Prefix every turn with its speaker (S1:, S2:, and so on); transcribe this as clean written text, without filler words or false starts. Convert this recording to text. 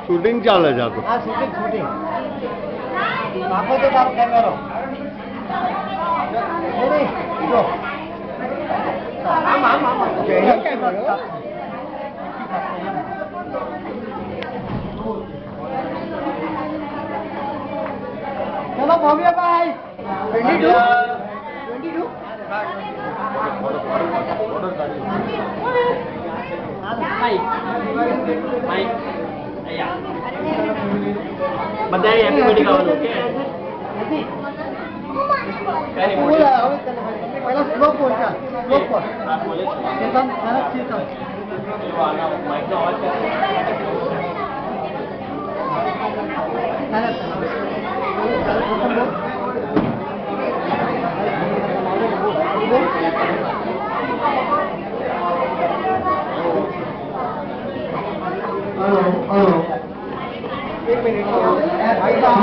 S1: Shooting ચાલે છે આખું.
S2: આ શૂટિંગ નાખો તો તારો કેમેરો જો આમ ચલો ભવ્યભાઈ 22
S3: બધાએ હેપી બર્થડે ગાવાનું ઓકે
S2: પહેલા સ્લોક બોલતા સ્લોક પર
S3: આ બોલે છે
S2: ચેતન સરસ ચેતન
S3: આના માઈકનો અવાજ છે
S2: એક મિનિટ